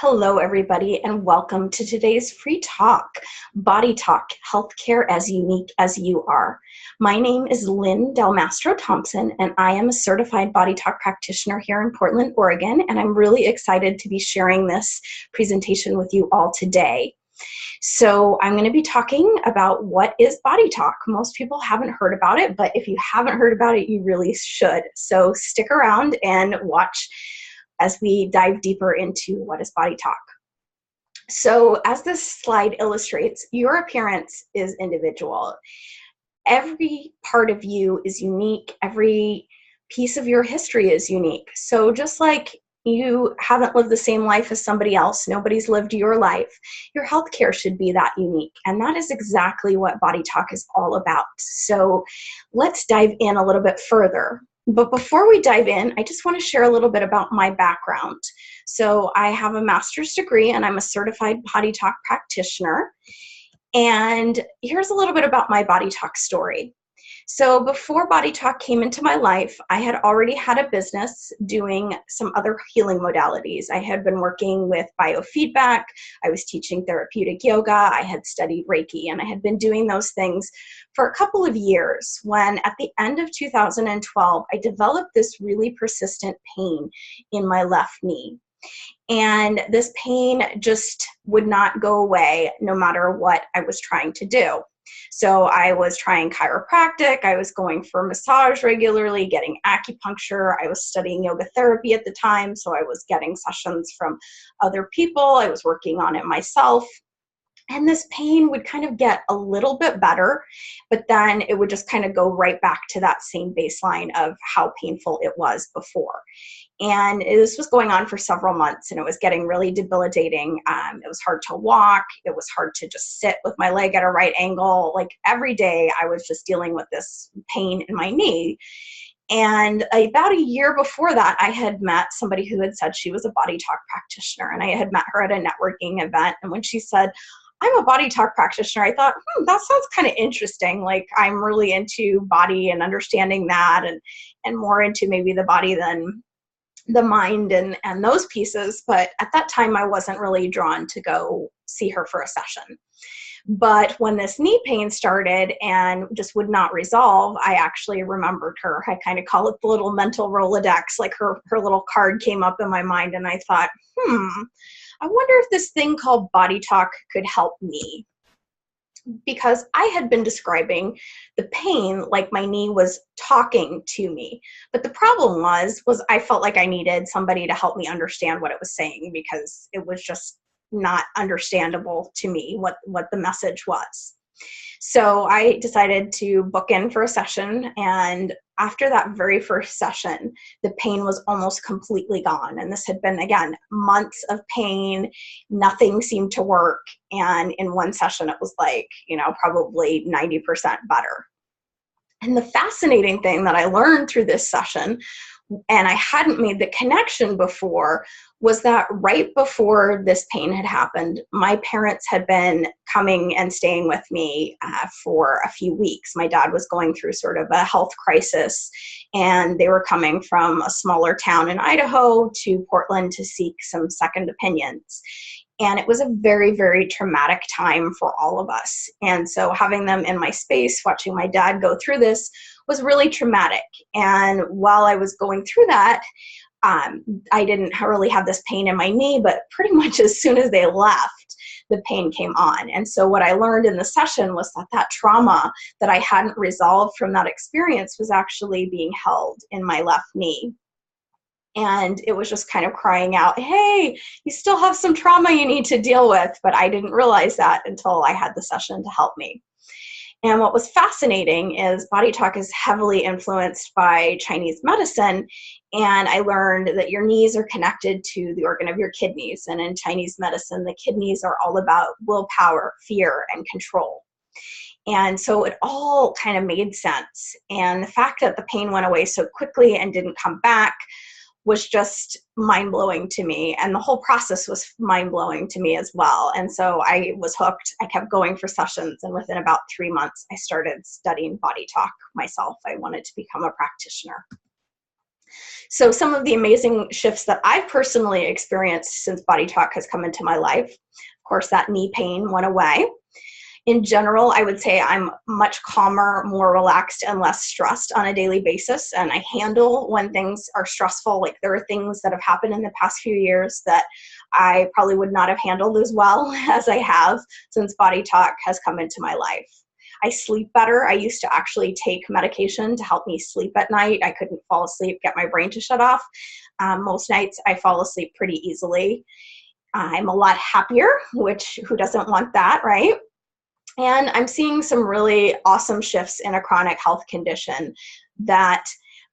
Hello, everybody, and welcome to today's free talk, Body Talk, Healthcare as Unique as You Are. My name is Lynn Del Mastro Thompson, and I am a certified Body Talk practitioner here in Portland, Oregon, and I'm really excited to be sharing this presentation with you all today. So I'm going to be talking about what is Body Talk. Most people haven't heard about it, but if you haven't heard about it, you really should. So stick around and watch as we dive deeper into what is Body Talk. So as this slide illustrates, your appearance is individual. Every part of you is unique. Every piece of your history is unique. So just like you haven't lived the same life as somebody else, nobody's lived your life, your healthcare should be that unique. And that is exactly what Body Talk is all about. So let's dive in a little bit further. But before we dive in, I just want to share a little bit about my background. So I have a master's degree and I'm a certified Body Talk practitioner. And here's a little bit about my Body Talk story. So before Body Talk came into my life, I had already had a business doing some other healing modalities. I had been working with biofeedback, I was teaching therapeutic yoga, I had studied Reiki, and I had been doing those things for a couple of years when at the end of 2012, I developed this really persistent pain in my left knee. And this pain just would not go away no matter what I was trying to do. So I was trying chiropractic, I was going for massage regularly, getting acupuncture, I was studying yoga therapy at the time, so I was getting sessions from other people, I was working on it myself. And this pain would kind of get a little bit better, but then it would just kind of go right back to that same baseline of how painful it was before. And this was going on for several months and it was getting really debilitating. It was hard to walk. It was hard to just sit with my leg at a right angle. Like every day I was just dealing with this pain in my knee. And about a year before that, I had met somebody who had said she was a Body Talk practitioner. And I had met her at a networking event. And when she said, I'm a Body Talk practitioner, I thought, that sounds kind of interesting. Like I'm really into body and understanding that and more into maybe the body than the mind and those pieces. But at that time, I wasn't really drawn to go see her for a session. But when this knee pain started and just would not resolve, I actually remembered her. I kind of call it the little mental Rolodex, like her little card came up in my mind and I thought, I wonder if this thing called Body Talk could help me. Because I had been describing the pain like my knee was talking to me. But the problem was I felt like I needed somebody to help me understand what it was saying because it was just not understandable to me what the message was. So I decided to book in for a session, and after that very first session, the pain was almost completely gone. And this had been, again, months of pain, nothing seemed to work. And in one session, it was like, probably 90% better. And the fascinating thing that I learned through this session, and I hadn't made the connection before, was that right before this pain had happened, my parents had been coming and staying with me for a few weeks. My dad was going through sort of a health crisis, and they were coming from a smaller town in Idaho to Portland to seek some second opinions. And it was a very, very traumatic time for all of us. And so having them in my space, watching my dad go through this was really traumatic. And while I was going through that, I didn't really have this pain in my knee, but pretty much as soon as they left, the pain came on. And so what I learned in the session was that trauma that I hadn't resolved from that experience was actually being held in my left knee. And it was just kind of crying out, hey, you still have some trauma you need to deal with. But I didn't realize that until I had the session to help me. And what was fascinating is Body Talk is heavily influenced by Chinese medicine. And I learned that your knees are connected to the organ of your kidneys. And in Chinese medicine, the kidneys are all about willpower, fear, and control. And so it all kind of made sense. And the fact that the pain went away so quickly and didn't come back was just mind-blowing to me. And the whole process was mind-blowing to me as well. And so I was hooked. I kept going for sessions. And within about 3 months, I started studying Body Talk myself. I wanted to become a practitioner. So some of the amazing shifts that I've personally experienced since BodyTalk has come into my life, of course, that knee pain went away. In general, I would say I'm much calmer, more relaxed, and less stressed on a daily basis. And I handle when things are stressful. Like there are things that have happened in the past few years that I probably would not have handled as well as I have since BodyTalk has come into my life. I sleep better. I used to actually take medication to help me sleep at night. I couldn't fall asleep, get my brain to shut off. Most nights I fall asleep pretty easily. I'm a lot happier, which who doesn't want that, right? And I'm seeing some really awesome shifts in a chronic health condition that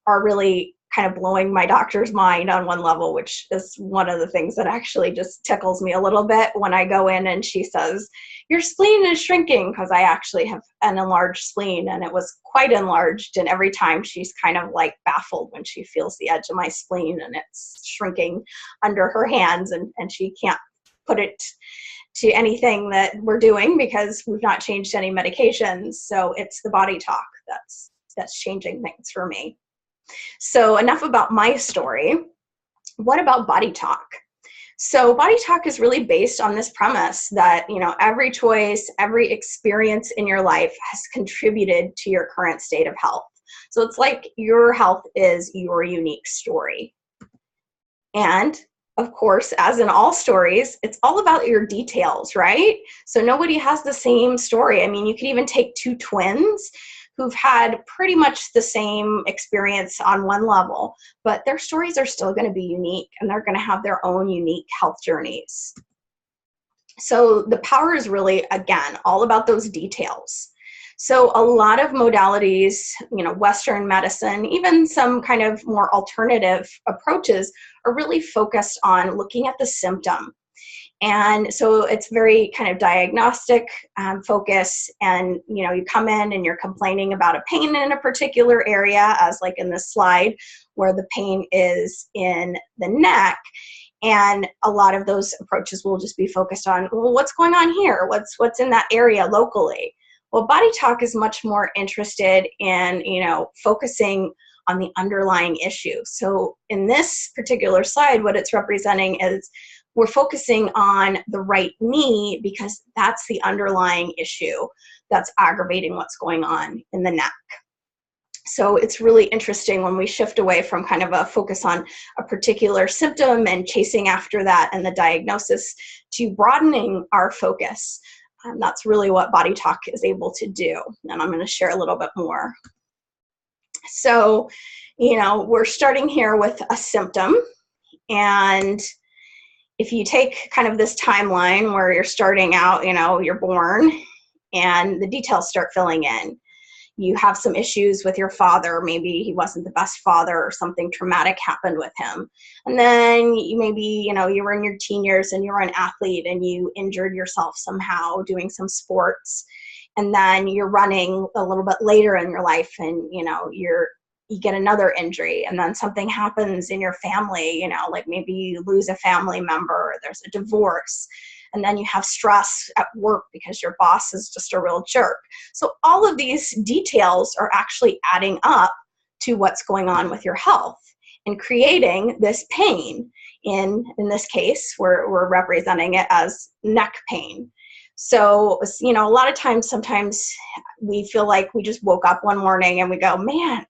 are really kind of blowing my doctor's mind on one level, which is one of the things that actually just tickles me a little bit when I go in and she says, your spleen is shrinking, because I actually have an enlarged spleen and it was quite enlarged. And every time she's kind of like baffled when she feels the edge of my spleen and it's shrinking under her hands, and she can't put it to anything that we're doing because we've not changed any medications. So it's the BodyTalk that's changing things for me. So enough about my story. What about BodyTalk? So BodyTalk is really based on this premise that, every choice, every experience in your life has contributed to your current state of health. So it's like your health is your unique story. And of course, as in all stories, it's all about your details, right? So nobody has the same story. I mean, you could even take two twins who've had pretty much the same experience on one level, but their stories are still going to be unique and they're going to have their own unique health journeys. So the power is really, again, all about those details. So a lot of modalities, Western medicine, even some kind of more alternative approaches are really focused on looking at the symptom. And so it's very kind of diagnostic focus. And, you come in and you're complaining about a pain in a particular area, as like in this slide where the pain is in the neck. And a lot of those approaches will just be focused on, well, what's going on here? What's in that area locally? Well, BodyTalk is much more interested in, focusing on the underlying issue. So in this particular slide, what it's representing is we're focusing on the right knee because that's the underlying issue that's aggravating what's going on in the neck. So it's really interesting when we shift away from kind of a focus on a particular symptom and chasing after that and the diagnosis to broadening our focus. That's really what BodyTalk is able to do. And I'm going to share a little bit more. So, we're starting here with a symptom. And if you take kind of this timeline where you're starting out, you're born and the details start filling in. You have some issues with your father. Maybe he wasn't the best father or something traumatic happened with him. And then maybe, you were in your teen years and you were an athlete and you injured yourself somehow doing some sports. And then you're running a little bit later in your life and, you get another injury, and then something happens in your family, like maybe you lose a family member, there's a divorce. And then you have stress at work because your boss is just a real jerk. So all of these details are actually adding up to what's going on with your health and creating this pain. In this case, we're representing it as neck pain. So, a lot of times, sometimes we feel like we just woke up one morning and we go, man,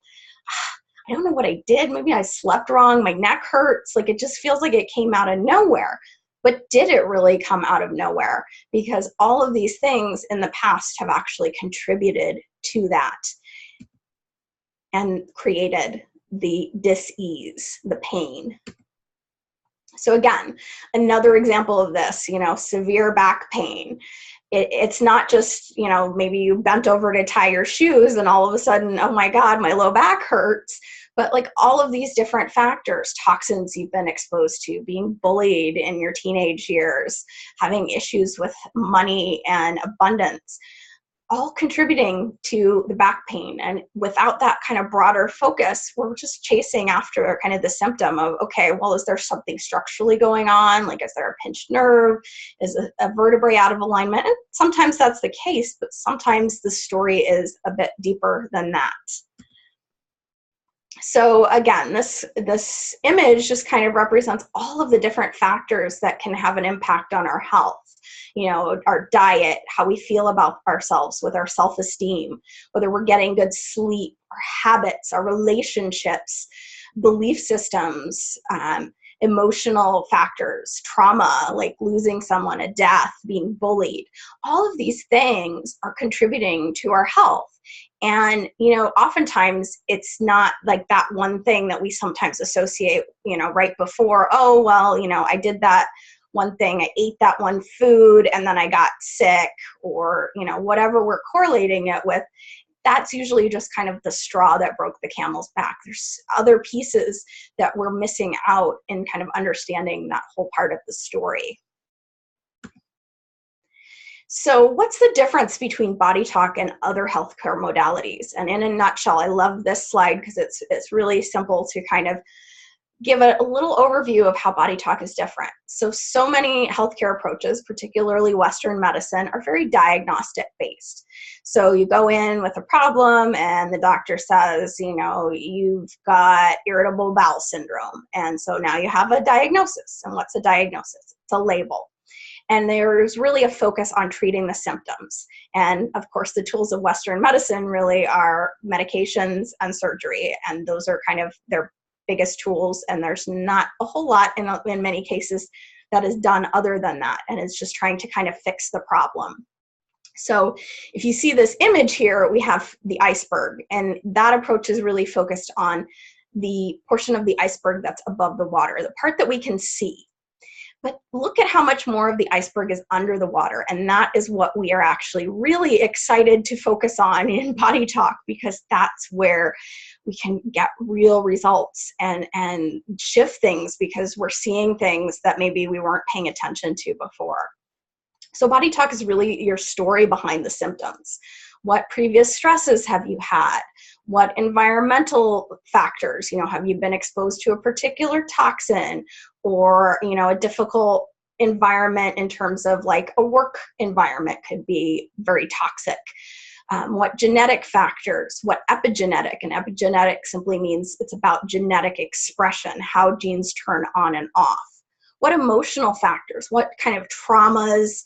I don't know what I did. Maybe I slept wrong. My neck hurts. Like it just feels like it came out of nowhere. But did it really come out of nowhere? Because all of these things in the past have actually contributed to that and created the dis-ease, the pain. So again, another example of this, severe back pain. It's not just, maybe you bent over to tie your shoes and all of a sudden, oh my God, my low back hurts. But like all of these different factors, toxins you've been exposed to, being bullied in your teenage years, having issues with money and abundance, all contributing to the back pain. And without that kind of broader focus, we're just chasing after kind of the symptom of, okay, well, is there something structurally going on? Like, is there a pinched nerve? Is a vertebrae out of alignment? And sometimes that's the case, but sometimes the story is a bit deeper than that. So again, this image just kind of represents all of the different factors that can have an impact on our health. You know, our diet, how we feel about ourselves with our self-esteem, whether we're getting good sleep, our habits, our relationships, belief systems, emotional factors, trauma, like losing someone, a death, being bullied. All of these things are contributing to our health. And, you know, oftentimes it's not like that one thing that we sometimes associate, you know, right before, oh, well, you know, I did that one thing, I ate that one food and then I got sick, or, you know, whatever we're correlating it with. That's usually just kind of the straw that broke the camel's back. There's other pieces that we're missing out in kind of understanding that whole part of the story. So what's the difference between BodyTalk and other healthcare modalities? And in a nutshell, I love this slide because it's really simple to kind of give a little overview of how BodyTalk is different. So many healthcare approaches, particularly Western medicine, are very diagnostic based. So you go in with a problem and the doctor says, you know, you've got irritable bowel syndrome. And so now you have a diagnosis. And what's a diagnosis? It's a label. And there's really a focus on treating the symptoms. And of course, the tools of Western medicine really are medications and surgery. And those are kind of their biggest tools. And there's not a whole lot in many cases that is done other than that. And it's just trying to kind of fix the problem. So if you see this image here, we have the iceberg. And that approach is really focused on the portion of the iceberg that's above the water, the part that we can see. But look at how much more of the iceberg is under the water. And that is what we are actually really excited to focus on in BodyTalk, because that's where we can get real results and shift things, because we're seeing things that maybe we weren't paying attention to before. So BodyTalk is really your story behind the symptoms. What previous stresses have you had? What environmental factors, you know, have you been exposed to a particular toxin, or, you know, a difficult environment in terms of like a work environment could be very toxic. What genetic factors, what epigenetic, and epigenetic simply means it's about genetic expression, how genes turn on and off. What emotional factors, what kind of traumas,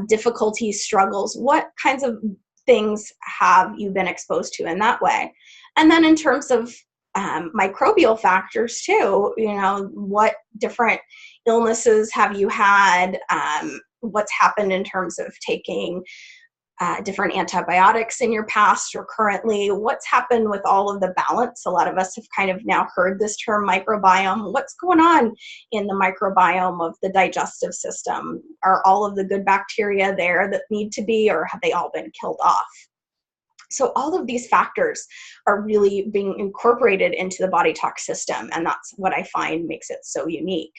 difficulties, struggles, what kinds of things have you been exposed to in that way? And then in terms of microbial factors too, you know, what different illnesses have you had? What's happened in terms of taking different antibiotics in your past or currently? What's happened with all of the balance? A lot of us have kind of now heard this term microbiome. What's going on in the microbiome of the digestive system? Are all of the good bacteria there that need to be, or have they all been killed off? So all of these factors are really being incorporated into the BodyTalk system, and that's what I find makes it so unique.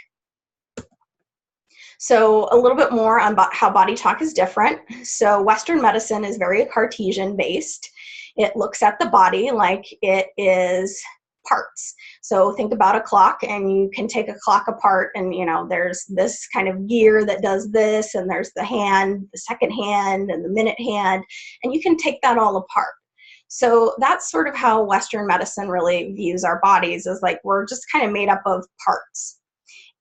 So a little bit more on how BodyTalk is different. So Western medicine is very Cartesian based. It looks at the body like it is parts. So think about a clock, and you can take a clock apart, and you know, there's this kind of gear that does this, and there's the hand, the second hand, and the minute hand, and you can take that all apart. So that's sort of how Western medicine really views our bodies, is like we're just kind of made up of parts.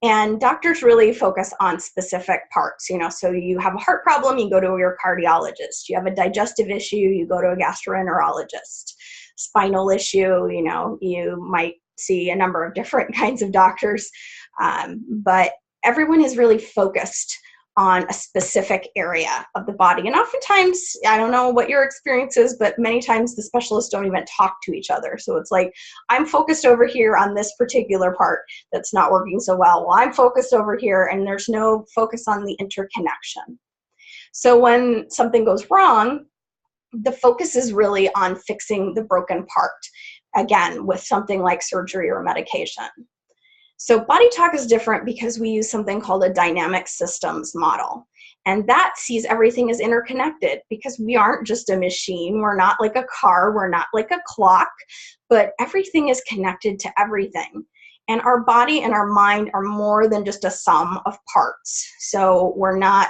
And doctors really focus on specific parts, you know, so you have a heart problem, you go to your cardiologist. You have a digestive issue, you go to a gastroenterologist. Spinal issue, you know, you might see a number of different kinds of doctors, but everyone is really focused on a specific area of the body. And oftentimes, I don't know what your experience is, but many times the specialists don't even talk to each other. So it's like, I'm focused over here on this particular part that's not working so well. Well, I'm focused over here, and there's no focus on the interconnection. So when something goes wrong, the focus is really on fixing the broken part, again, with something like surgery or medication. So BodyTalk is different because we use something called a dynamic systems model. And that sees everything as interconnected, because we aren't just a machine. We're not like a car. We're not like a clock. But everything is connected to everything. And our body and our mind are more than just a sum of parts. So we're not,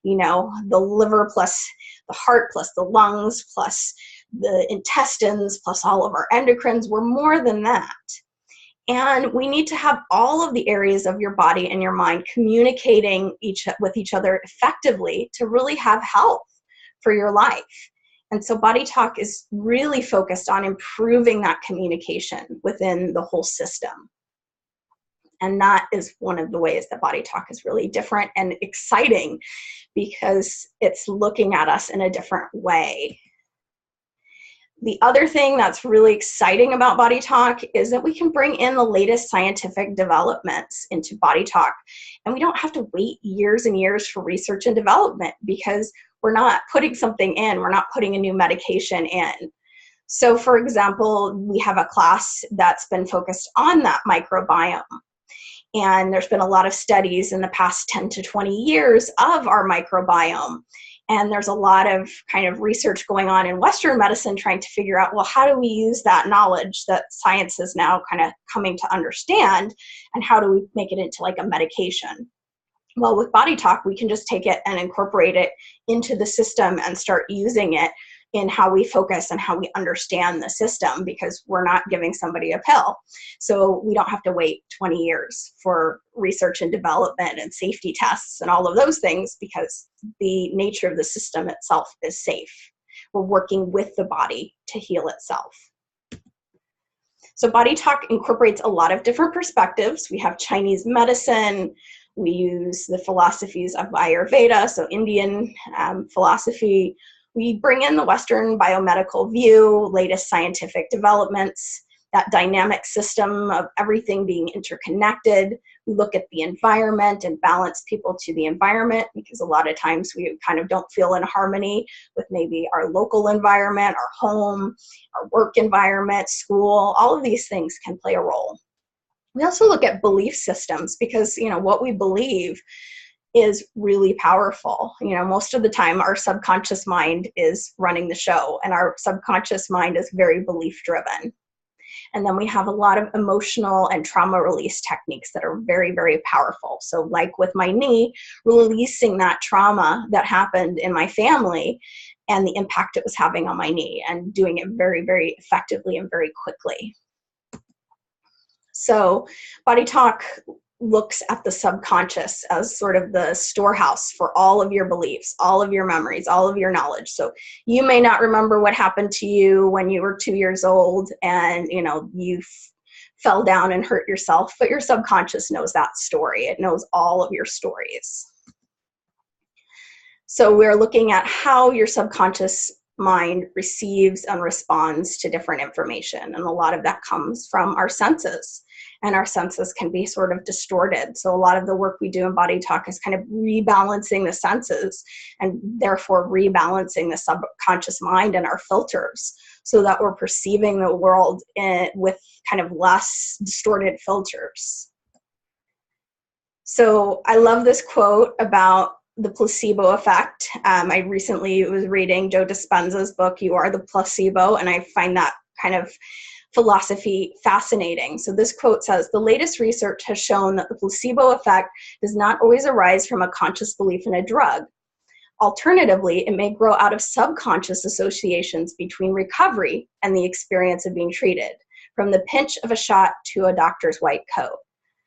you know, the liver plus the heart plus the lungs plus the intestines, plus all of our endocrines. We're more than that. And we need to have all of the areas of your body and your mind communicating with each other effectively to really have health for your life. And so BodyTalk is really focused on improving that communication within the whole system. And that is one of the ways that BodyTalk is really different and exciting, because it's looking at us in a different way. The other thing that's really exciting about BodyTalk is that we can bring in the latest scientific developments into BodyTalk, and we don't have to wait years and years for research and development, because we're not putting something in, we're not putting a new medication in. So for example, we have a class that's been focused on that microbiome. And there's been a lot of studies in the past 10 to 20 years of our microbiome. And there's a lot of kind of research going on in Western medicine trying to figure out, well, how do we use that knowledge that science is now kind of coming to understand, and how do we make it into like a medication? Well, with BodyTalk, we can just take it and incorporate it into the system and start using it in how we focus and how we understand the system, because we're not giving somebody a pill. So we don't have to wait 20 years for research and development and safety tests and all of those things, because the nature of the system itself is safe. We're working with the body to heal itself. So BodyTalk incorporates a lot of different perspectives. We have Chinese medicine. We use the philosophies of Ayurveda, so Indian philosophy. We bring in the Western biomedical view, latest scientific developments, that dynamic system of everything being interconnected. We look at the environment and balance people to the environment, because a lot of times we kind of don't feel in harmony with maybe our local environment, our home, our work environment, school. All of these things can play a role. We also look at belief systems, because what we believe is really powerful. Most of the time our subconscious mind is running the show, and our subconscious mind is very belief driven. And then we have a lot of emotional and trauma release techniques that are very, very powerful. So like with my knee, releasing that trauma that happened in my family and the impact it was having on my knee, and doing it very, very effectively and very quickly. So BodyTalk looks at the subconscious as sort of the storehouse for all of your beliefs, all of your memories, all of your knowledge. So you may not remember what happened to you when you were 2 years old and you fell down and hurt yourself, but your subconscious knows that story. It knows all of your stories. So we're looking at how your subconscious mind receives and responds to different information, and a lot of that comes from our senses. And our senses can be sort of distorted. So a lot of the work we do in BodyTalk is kind of rebalancing the senses, and therefore rebalancing the subconscious mind and our filters, so that we're perceiving the world with kind of less distorted filters. So I love this quote about the placebo effect. I recently was reading Joe Dispenza's book, You Are the Placebo, and I find that kind of philosophy fascinating. So this quote says, "The latest research has shown that the placebo effect does not always arise from a conscious belief in a drug. Alternatively, it may grow out of subconscious associations between recovery and the experience of being treated, from the pinch of a shot to a doctor's white coat.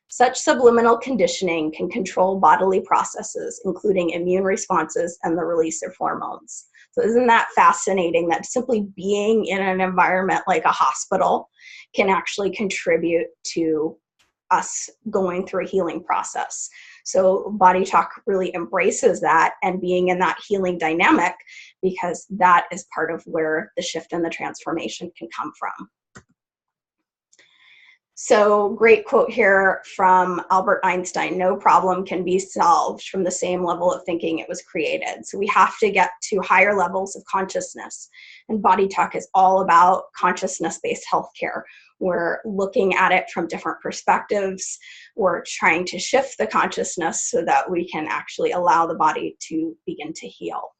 Such subliminal conditioning can control bodily processes, including immune responses and the release of hormones." So isn't that fascinating that simply being in an environment like a hospital can actually contribute to us going through a healing process? So BodyTalk really embraces that and being in that healing dynamic, because that is part of where the shift and the transformation can come from. So great quote here from Albert Einstein: "No problem can be solved from the same level of thinking it was created." So we have to get to higher levels of consciousness. And BodyTalk is all about consciousness-based healthcare. We're looking at it from different perspectives. We're trying to shift the consciousness so that we can actually allow the body to begin to heal.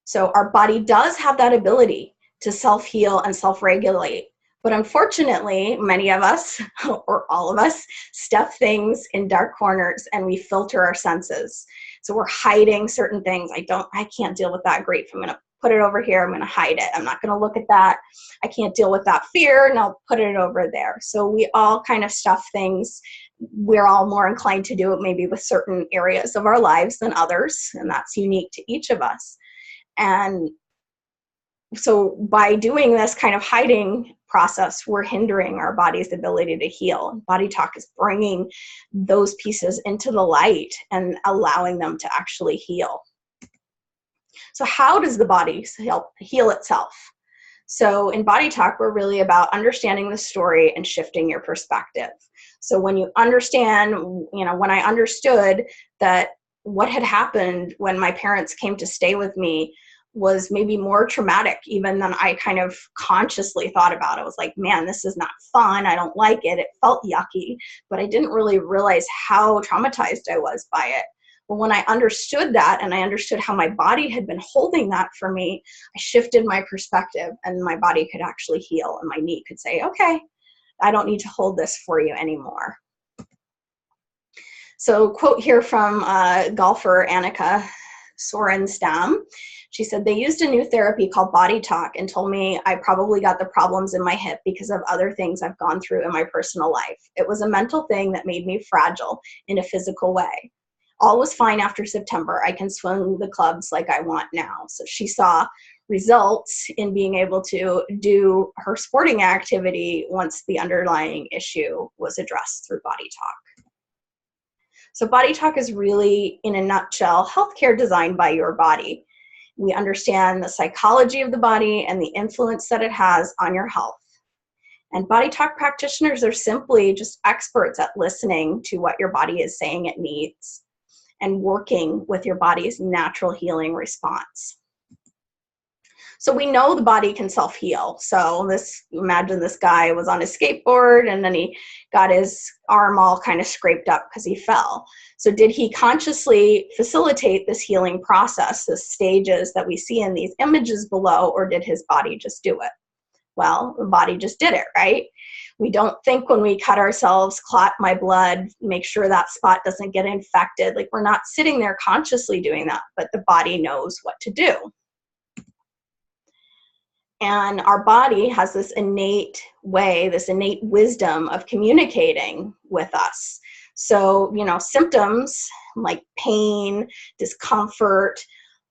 So our body does have that ability to self-heal and self-regulate. But unfortunately, many of us, or all of us, stuff things in dark corners and we filter our senses. So we're hiding certain things. I can't deal with that. Great. I'm going to put it over here. I'm going to hide it. I'm not going to look at that. I can't deal with that fear, and I'll put it over there. So we all kind of stuff things. We're all more inclined to do it maybe with certain areas of our lives than others, and that's unique to each of us. And so by doing this kind of hiding process, we're hindering our body's ability to heal. BodyTalk is bringing those pieces into the light and allowing them to actually heal. So how does the body heal itself? So in BodyTalk, we're really about understanding the story and shifting your perspective. So when you understand, when I understood that what had happened when my parents came to stay with me was maybe more traumatic even than I kind of consciously thought about. I was like, man, this is not fun. I don't like it. It felt yucky, but I didn't really realize how traumatized I was by it. Well, when I understood that and I understood how my body had been holding that for me, I shifted my perspective and my body could actually heal and my knee could say, okay, I don't need to hold this for you anymore. So quote here from golfer Annika Sorenstam. She said, they used a new therapy called BodyTalk and told me I probably got the problems in my hip because of other things I've gone through in my personal life. It was a mental thing that made me fragile in a physical way. All was fine after September. I can swing the clubs like I want now. So she saw results in being able to do her sporting activity once the underlying issue was addressed through BodyTalk. So BodyTalk is really, in a nutshell, healthcare designed by your body. We understand the psychology of the body and the influence that it has on your health. And BodyTalk practitioners are simply just experts at listening to what your body is saying it needs and working with your body's natural healing response. So we know the body can self-heal. So imagine this guy was on his skateboard and then he got his arm all kind of scraped up because he fell. So did he consciously facilitate this healing process, the stages that we see in these images below, or did his body just do it? Well, the body just did it, right? We don't think when we cut ourselves, clot my blood, make sure that spot doesn't get infected. Like, we're not sitting there consciously doing that, but the body knows what to do. And our body has this innate way, this innate wisdom of communicating with us. So, symptoms like pain, discomfort,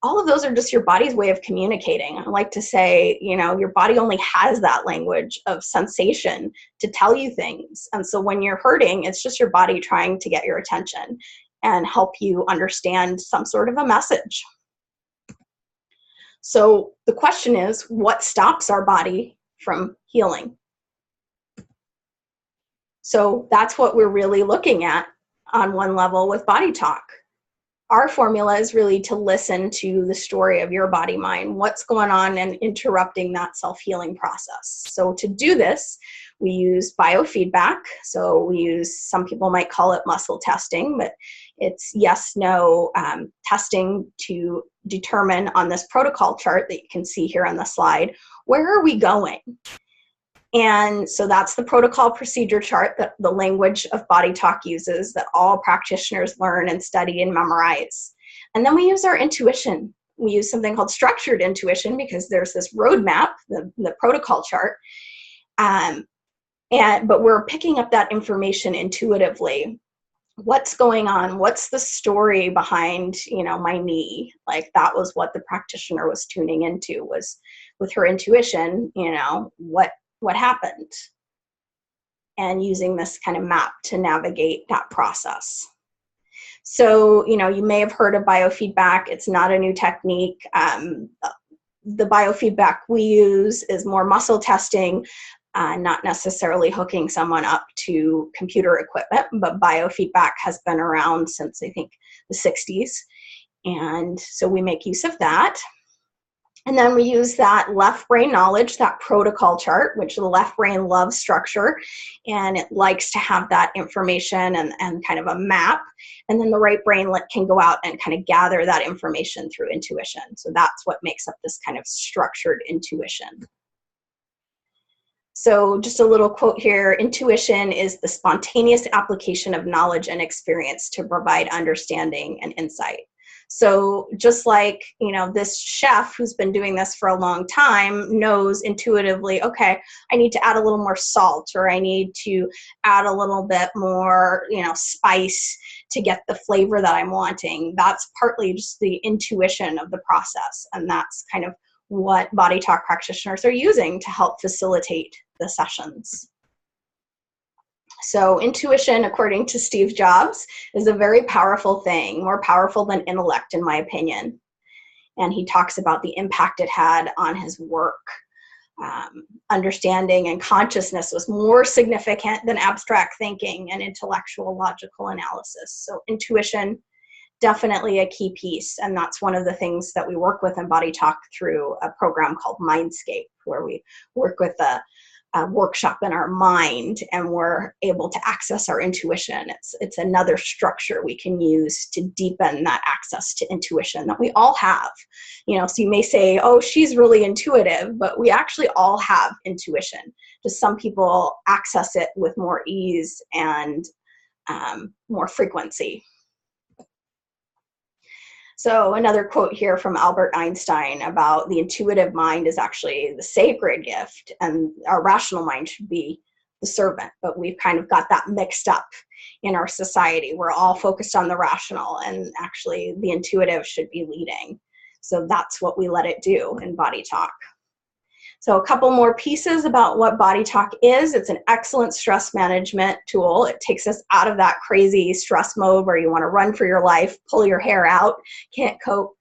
all of those are just your body's way of communicating. I like to say, your body only has that language of sensation to tell you things. And so when you're hurting, it's just your body trying to get your attention and help you understand some sort of a message. So the question is, what stops our body from healing? So that's what we're really looking at on one level with BodyTalk. Our formula is really to listen to the story of your body mind, what's going on and interrupting that self-healing process. So to do this, we use biofeedback. So we use, some people might call it muscle testing, but it's yes, no testing to determine on this protocol chart that you can see here on the slide, where are we going? And so that's the protocol procedure chart that the language of BodyTalk uses, that all practitioners learn and study and memorize. And then we use our intuition. We use something called structured intuition because there's this roadmap, the protocol chart, but we're picking up that information intuitively. What's going on? What's the story behind, my knee? Like, that was what the practitioner was tuning into, was with her intuition, what happened, and using this kind of map to navigate that process. So, you may have heard of biofeedback. It's not a new technique. The biofeedback we use is more muscle testing, not necessarily hooking someone up to computer equipment, but biofeedback has been around since, I think, the 60s. And so we make use of that. And then we use that left brain knowledge, that protocol chart, which the left brain loves structure, and it likes to have that information and kind of a map. And then the right brain can go out and kind of gather that information through intuition. So that's what makes up this kind of structured intuition. So just a little quote here: intuition is the spontaneous application of knowledge and experience to provide understanding and insight. So just like, this chef who's been doing this for a long time knows intuitively, okay, I need to add a little more salt, or I need to add a little bit more, spice to get the flavor that I'm wanting. That's partly just the intuition of the process. And that's kind of what BodyTalk practitioners are using to help facilitate the sessions. So intuition, according to Steve Jobs, is a very powerful thing, more powerful than intellect, in my opinion. And he talks about the impact it had on his work. Understanding and consciousness was more significant than abstract thinking and intellectual logical analysis. So intuition, definitely a key piece. And that's one of the things that we work with in BodyTalk through a program called Mindscape, where we work with a workshop in our mind, and we're able to access our intuition. It's another structure we can use to deepen that access to intuition that we all have. So you may say, oh, she's really intuitive, but we actually all have intuition. Just some people access it with more ease and more frequency. So another quote here from Albert Einstein about the intuitive mind is actually the sacred gift, and our rational mind should be the servant. But we've kind of got that mixed up in our society. We're all focused on the rational, and actually the intuitive should be leading. So that's what we let it do in BodyTalk. So a couple more pieces about what BodyTalk is. It's an excellent stress management tool. It takes us out of that crazy stress mode where you want to run for your life, pull your hair out, can't cope,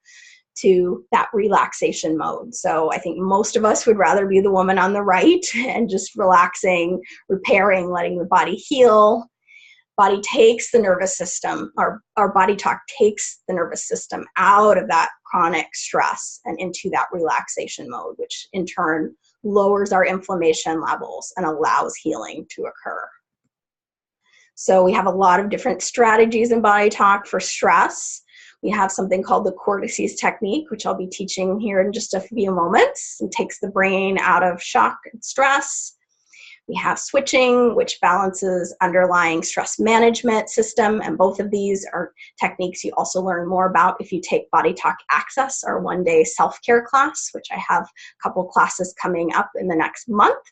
to that relaxation mode. So I think most of us would rather be the woman on the right and just relaxing, repairing, letting the body heal. Body takes the nervous system, or our BodyTalk takes the nervous system out of that chronic stress and into that relaxation mode, which in turn lowers our inflammation levels and allows healing to occur. So we have a lot of different strategies in BodyTalk for stress. We have something called the cortices technique, which I'll be teaching here in just a few moments. It takes the brain out of shock and stress. We have switching, which balances underlying stress management system, and both of these are techniques you also learn more about if you take BodyTalk Access, our one-day self-care class, which I have a couple classes coming up in the next month.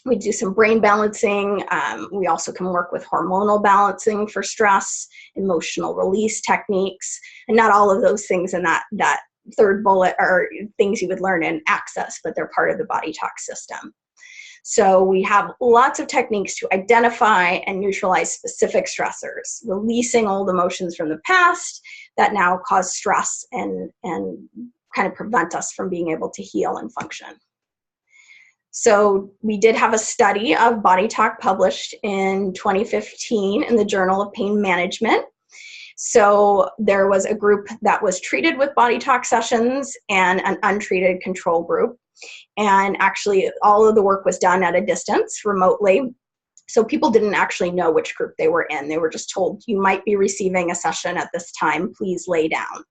We do some brain balancing. We also can work with hormonal balancing for stress, emotional release techniques, and not all of those things in that third bullet are things you would learn in Access, but they're part of the BodyTalk system. So we have lots of techniques to identify and neutralize specific stressors, releasing old emotions from the past that now cause stress and kind of prevent us from being able to heal and function. So we did have a study of BodyTalk published in 2015 in the Journal of Pain Management. So there was a group that was treated with BodyTalk sessions and an untreated control group. And actually all of the work was done at a distance remotely. So people didn't actually know which group they were in. They were just told, you might be receiving a session at this time, please lay down.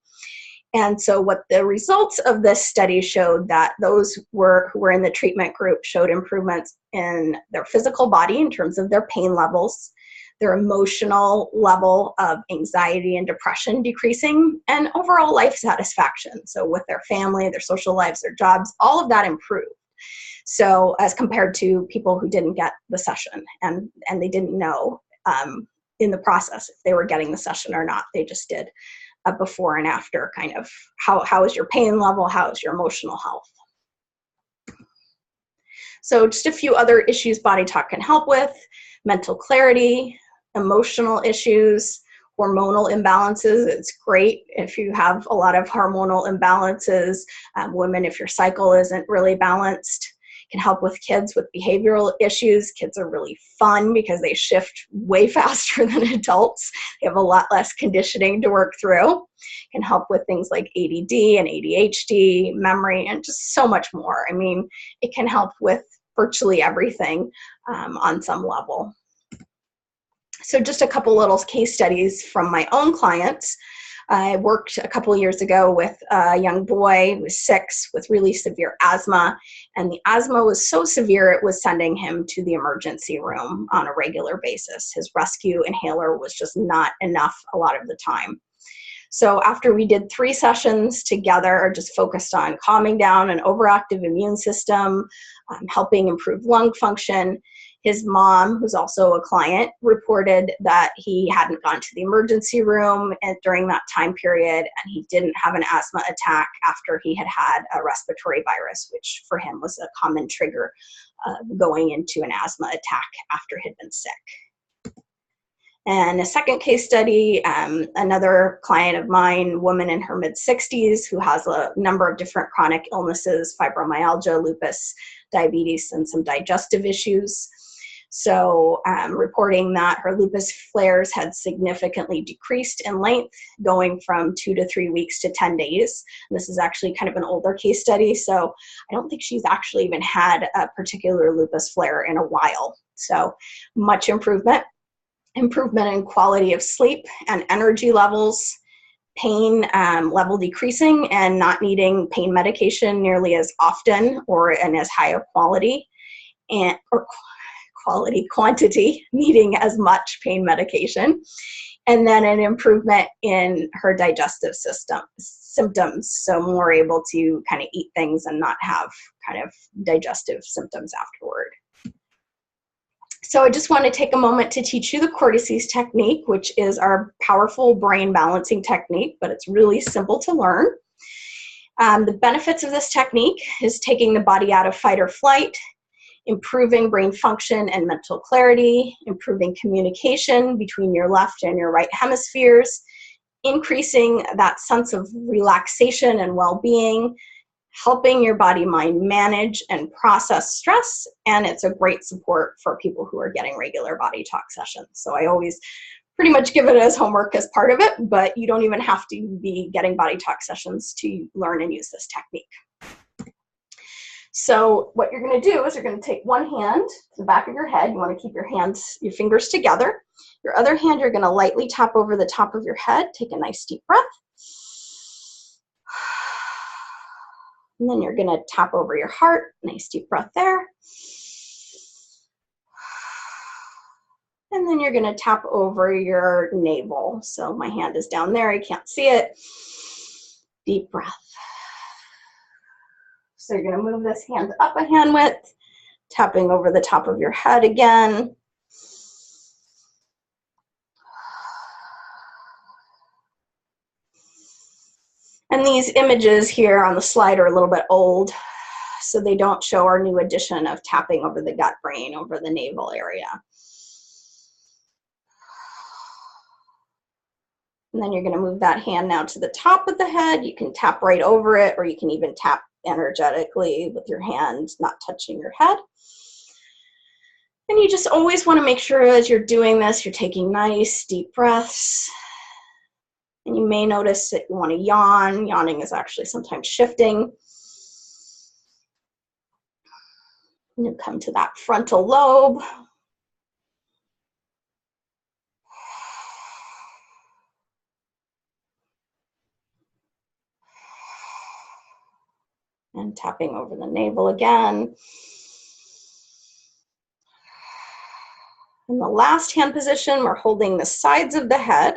And so what the results of this study showed that those who were in the treatment group showed improvements in their physical body in terms of their pain levels, their emotional level of anxiety and depression decreasing, and overall life satisfaction. So with their family, their social lives, their jobs, all of that improved. So as compared to people who didn't get the session and they didn't know in the process if they were getting the session or not. They just did a before and after kind of how is your pain level, how is your emotional health. So just a few other issues BodyTalk can help with: mental clarity, emotional issues, hormonal imbalances. It's great if you have a lot of hormonal imbalances. Women, if your cycle isn't really balanced. Can help with kids with behavioral issues. Kids are really fun because they shift way faster than adults. They have a lot less conditioning to work through. Can help with things like ADD and ADHD, memory, and just so much more. I mean, it can help with virtually everything on some level. So just a couple little case studies from my own clients. I worked a couple of years ago with a young boy who was 6 with really severe asthma, and the asthma was so severe it was sending him to the emergency room on a regular basis. His rescue inhaler was just not enough a lot of the time. So after we did 3 sessions together, just focused on calming down an overactive immune system, helping improve lung function, his mom, who's also a client, reported that he hadn't gone to the emergency room during that time period, and he didn't have an asthma attack after he had had a respiratory virus, which for him was a common trigger going into an asthma attack after he'd been sick. And a second case study, another client of mine, woman in her mid-60s who has a number of different chronic illnesses, fibromyalgia, lupus, diabetes, and some digestive issues. So reporting that her lupus flares had significantly decreased in length, going from 2 to 3 weeks to 10 days. And this is actually kind of an older case study, so I don't think she's actually even had a particular lupus flare in a while. So much improvement. Improvement in quality of sleep and energy levels, pain level decreasing and not needing pain medication nearly as often or in as high a quality, or quantity, needing as much pain medication, and then an improvement in her digestive symptoms, so more able to kind of eat things and not have kind of digestive symptoms afterward. So I just want to take a moment to teach you the Cortices technique, which is our powerful brain balancing technique, but it's really simple to learn. The benefits of this technique is taking the body out of fight or flight, improving brain function and mental clarity, improving communication between your left and your right hemispheres, increasing that sense of relaxation and well-being, helping your body-mind manage and process stress, and it's a great support for people who are getting regular BodyTalk sessions. So I always pretty much give it as homework as part of it, but you don't even have to be getting BodyTalk sessions to learn and use this technique. So what you're going to do is you're going to take one hand to the back of your head. You want to keep your fingers together. Your other hand, you're going to lightly tap over the top of your head. Take a nice deep breath. And then you're going to tap over your heart. Nice deep breath there. And then you're going to tap over your navel. So my hand is down there. I can't see it. Deep breath. So you're going to move this hand up a hand width, tapping over the top of your head again. And these images here on the slide are a little bit old, so they don't show our new addition of tapping over the gut brain, over the navel area. And then you're going to move that hand now to the top of the head. You can tap right over it, or you can even tap energetically with your hand not touching your head. And you just always want to make sure as you're doing this, you're taking nice deep breaths. And you may notice that you want to yawn. Yawning is actually sometimes shifting. And you come to that frontal lobe. And tapping over the navel again. In the last hand position, we're holding the sides of the head.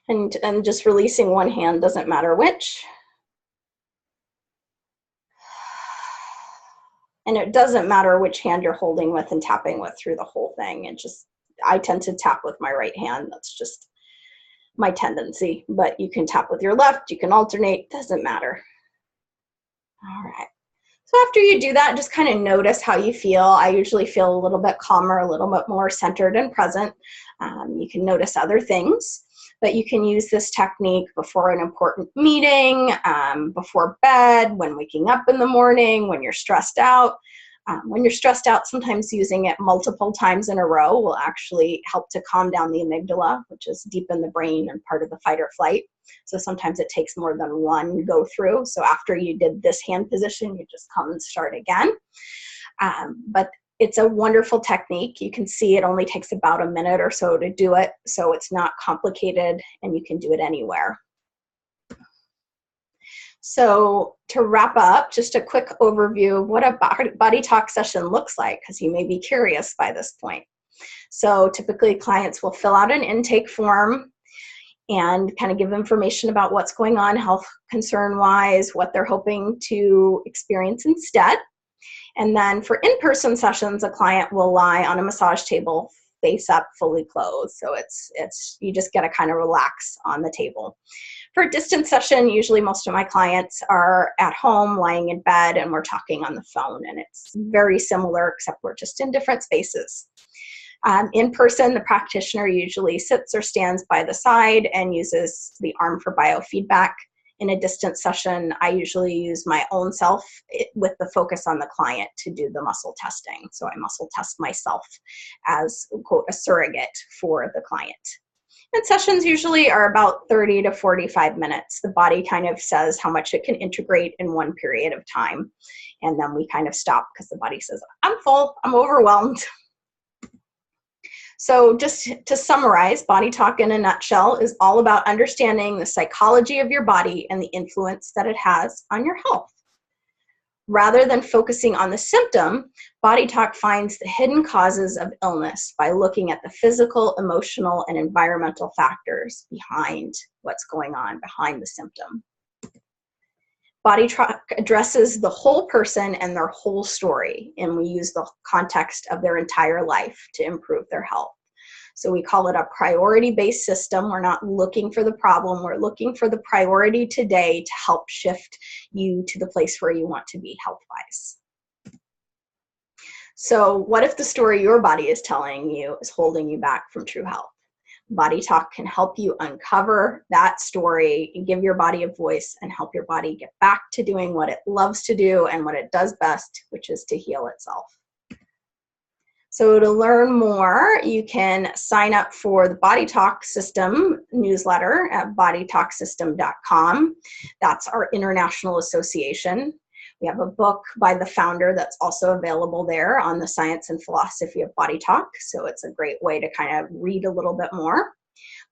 And just releasing one hand, doesn't matter which. And it doesn't matter which hand you're holding with and tapping with through the whole thing. I tend to tap with my right hand. That's just my tendency. But you can tap with your left, you can alternate, doesn't matter. All right. So after you do that, just kind of notice how you feel. I usually feel a little bit calmer, a little bit more centered and present. You can notice other things. But you can use this technique before an important meeting, before bed, when waking up in the morning, when you're stressed out. When you're stressed out, sometimes using it multiple times in a row will actually help to calm down the amygdala, which is deep in the brain and part of the fight or flight. So sometimes it takes more than one go through. So after you did this hand position, you just come and start again. But it's a wonderful technique. You can see it only takes about a minute or so to do it, so it's not complicated and you can do it anywhere. So to wrap up, just a quick overview of what a BodyTalk session looks like, because you may be curious by this point. So typically clients will fill out an intake form. and kind of give information about what's going on health concern-wise, what they're hoping to experience instead. And then for in-person sessions, a client will lie on a massage table, face up, fully clothed. So it's you just get to kind of relax on the table. For a distance session, usually most of my clients are at home, lying in bed, and we're talking on the phone. And it's very similar, except we're just in different spaces. In person, the practitioner usually sits or stands by the side and uses the arm for biofeedback. In a distance session, I usually use my own self with the focus on the client to do the muscle testing. So I muscle test myself as, quote, a surrogate for the client. And sessions usually are about 30 to 45 minutes. The body kind of says how much it can integrate in one period of time. And then we kind of stop because the body says, I'm full, I'm overwhelmed. So just to summarize, BodyTalk in a nutshell is all about understanding the psychology of your body and the influence that it has on your health. Rather than focusing on the symptom, BodyTalk finds the hidden causes of illness by looking at the physical, emotional, and environmental factors behind what's going on, behind the symptom. BodyTalk addresses the whole person and their whole story, and we use the context of their entire life to improve their health. So we call it a priority-based system. We're not looking for the problem. We're looking for the priority today to help shift you to the place where you want to be health-wise. So what if the story your body is telling you is holding you back from true health? BodyTalk can help you uncover that story and give your body a voice and help your body get back to doing what it loves to do and what it does best, which is to heal itself. So to learn more, you can sign up for the BodyTalk System newsletter at bodytalksystem.com. That's our international association. We have a book by the founder that's also available there on the science and philosophy of body talk. So it's a great way to kind of read a little bit more.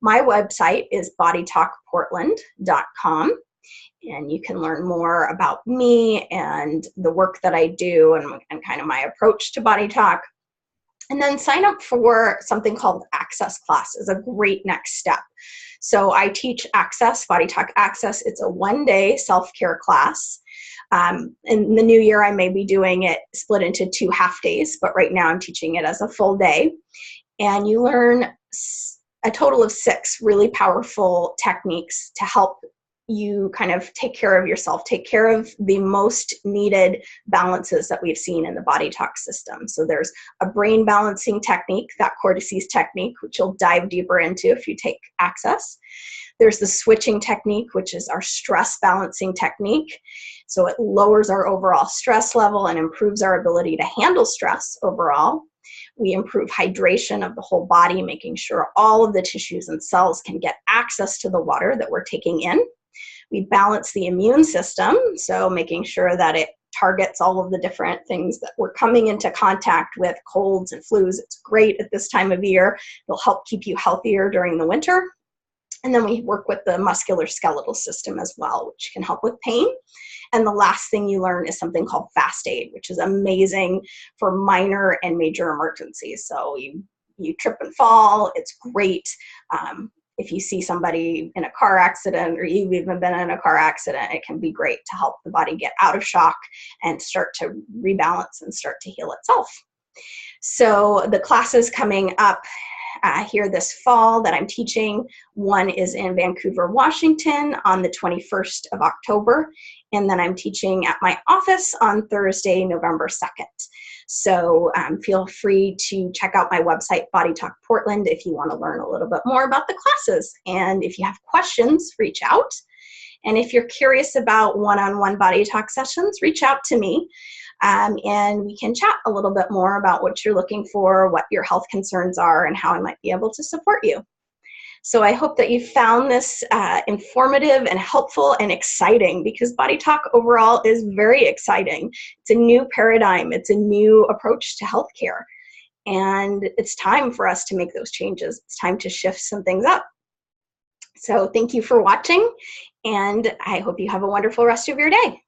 My website is bodytalkportland.com. And you can learn more about me and the work that I do and kind of my approach to body talk. And then sign up for something called Access class is a great next step. So I teach Access, BodyTalk Access. It's a one-day self-care class. In the new year, I may be doing it split into 2 half days, but right now I'm teaching it as a full day. And you learn a total of 6 really powerful techniques to help you kind of take care of yourself, take care of the most needed balances that we've seen in the BodyTalk system. So there's a brain balancing technique, that cortices technique, which you'll dive deeper into if you take Access. There's the switching technique, which is our stress balancing technique. So it lowers our overall stress level and improves our ability to handle stress overall. We improve hydration of the whole body, making sure all of the tissues and cells can get access to the water that we're taking in. We balance the immune system, so making sure that it targets all of the different things that we're coming into contact with, colds and flus. It's great at this time of year. It'll help keep you healthier during the winter. And then we work with the musculoskeletal system as well, which can help with pain. And the last thing you learn is something called fast aid, which is amazing for minor and major emergencies. So you trip and fall, it's great. If you see somebody in a car accident or you've even been in a car accident, it can be great to help the body get out of shock and start to rebalance and start to heal itself. So the classes coming up here this fall that I'm teaching, one is in Vancouver, Washington on the 21st of October. And then I'm teaching at my office on Thursday, November 2nd. So feel free to check out my website, BodyTalk Portland, if you want to learn a little bit more about the classes. And if you have questions, reach out. And if you're curious about one-on-one body talk sessions, reach out to me. And we can chat a little bit more about what you're looking for, what your health concerns are, and how I might be able to support you. So I hope that you found this informative and helpful and exciting, because body talk overall is very exciting. It's a new paradigm. It's a new approach to healthcare. And it's time for us to make those changes. It's time to shift some things up. So thank you for watching, and I hope you have a wonderful rest of your day.